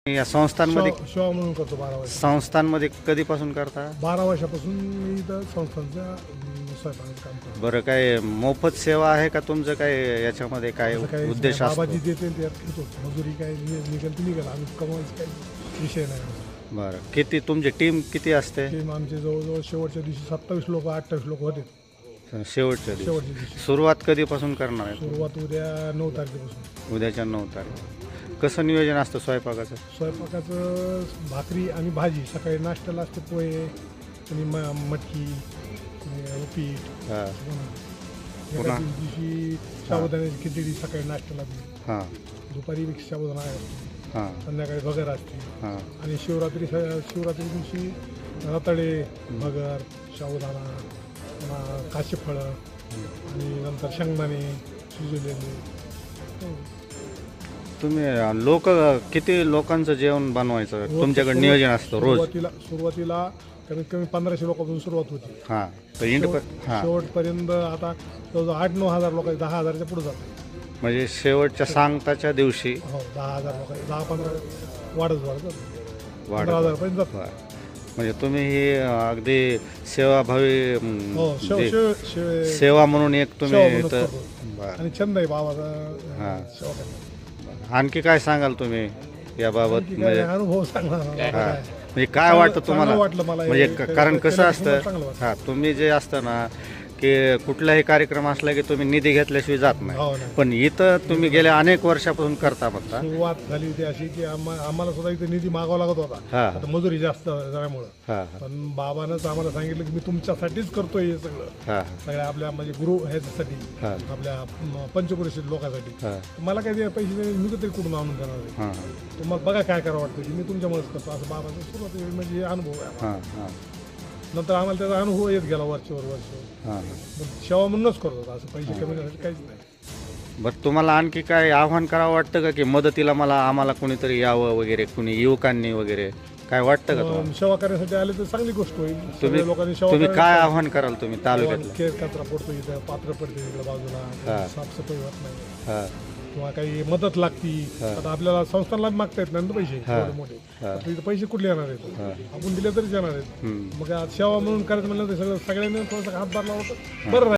या संस्थांमध्ये सेवा म्हणून करतो 12 वर्ष. संस्थांमध्ये कधीपासून करता? 12 वर्षापासून मी इथं संस्थांच्या स्वयंपाकाचं काम करतो. बरं, काय मोफत सेवा आहे का तुमचं? काय याच्यामध्ये काय असं काही उद्देश असतो? बाबाजी देते त्यात घेतो. मजुरी काय निघेल ती निघेल, आम्ही कमवायचं काही विषय नाही आमचा. बरं, किती तुमची टीम किती असते? टीम आमचे जवळजवळ शेवटच्या दिवशी 27 लोक 28 लोक होते. शेवटच्या दिवशी. शेवटच्या दिवशी सुरुवात कधीपासून करणार आहे? सुरुवात उद्या 9 तारखेपासून. उद्याच्या 9 तारीख. कसं नियोजन असतं स्वयंपाकाचं? स्वयंपाकाचं भाकरी आणि भाजी. सकाळी नाश्त्याला असते पोहे आणि मटकी आणि उपीट. हां एका दिवशी साबुदाण्याची खिचडी सकाळी नाश्त्याला बी. हां दुपारी बी साबुदाणा असतो. हां संध्याकाळी भगर असते. हां आणि शिवरात्री दिवशी रताळे, भगर, साबुदाणा, पुन्हा काशीफळं आणि नंतर शेंगदाणे शिजवलेले. तुम्ही किती लोकांचं जेवण बनवायचं तुमच्याकडे नियोजन असतं रोज? सुरुवातीला कमीत कमी 1500 लोकांपासून सुरुवात होती. हां तर हां शेवटपर्यंत आता जवळजवळ 8-9 हजार लोक 10,000च्या पुढे जातात. म्हणजे शेवटच्या सांगताच्या दिवशी हो 10,000 लोक 10-15 वाढत वाढत 15,000पर्यंत जातात. बरं. म्हणजे तुम्ही ही अगदी सेवाभावी हो सेवा म्हणून एक तुम्ही सेवा म्हणून इथं. करतो. बरं. आणि छंद आहे बाबाचा हां. सेवा करण्याचा. आणखी काय सांगाल तुम्ही याबाबत? आणखी म्हणजे काय अनुभव सांगणार हां. मला काय. म्हणजे काय वाटतं चांगलं तुम्हाला? वाटलं मला हे म्हणजे कारण कसं चांगलं असतं, वाटलं. हां तुम्ही जे असतं ना की कुठलाही कार्यक्रम असला की तुम्ही निधी घेतल्याशिवाय जात नाही, हो नाही. पण इथं तुम्ही गेल्या अनेक वर्षापासून करता म्हणता. सुरुवात झाली होती अशी की आम्हाला सुद्धा इथे निधी मागावा लागत होता. हां आता मजुरी जास्त झाल्यामुळं. हां पण बाबानंच आम्हाला सांगितलं की मी तुमच्यासाठीच करतोय हे सगळं. हां सगळ्या आपल्या म्हणजे गुरु ह्याच्यासाठी, हां आपल्या पंचक्रोशीत लोकांसाठी. हां मला काय ते पैसे नाही, मी तरी कुठून आणून देणार आहे. हां तुम्हाला बघा काय करावं वाटतं की मी तुमच्यामुळेच करतो असं बाबाचं सुरुवात म्हणजे हे अनुभव आहे आम्हाला. हां हां नंतर आम्हाला त्याचा अनुभव येत गेला वर्षावर वर्ष. हां. पण सेवा म्हणूनच करतो असं पैसे कमी करण्यासाठी काहीच नाही. बरं, तुम्हाला आणखी काय आव्हान करावं वाटतं का की मदतीला आम्हाला कोणीतरी यावं वगैरे, कुणी युवकांनी वगैरे काय वाटतं का तुम्हाला? सेवा करण्यासाठी आले तर चांगली गोष्ट होईल. सगळ्या लोकांनी सेवा तुम्ही करायला काय आव्हान कराल तुम्ही तालुक्यातलं? केर कचरा पडतो इथं, पात्र पडते इकडे बाजूला, हां. साफसफाई होत नाही हां किंवा काही मदत लागती. हां. आता आपल्याला संस्थांना मागता येत नाही ना पैसे हां. एवढे मोठे. हां. तर इथं पैसे कुठले येणार आहेत? हां. आपण दिले तरीच येणार आहेत. हम्म. मग आज सेवा म्हणून करायचं म्हणलं तर सगळ्यांनी थोडासा हातभार लावला तर बरं राहील.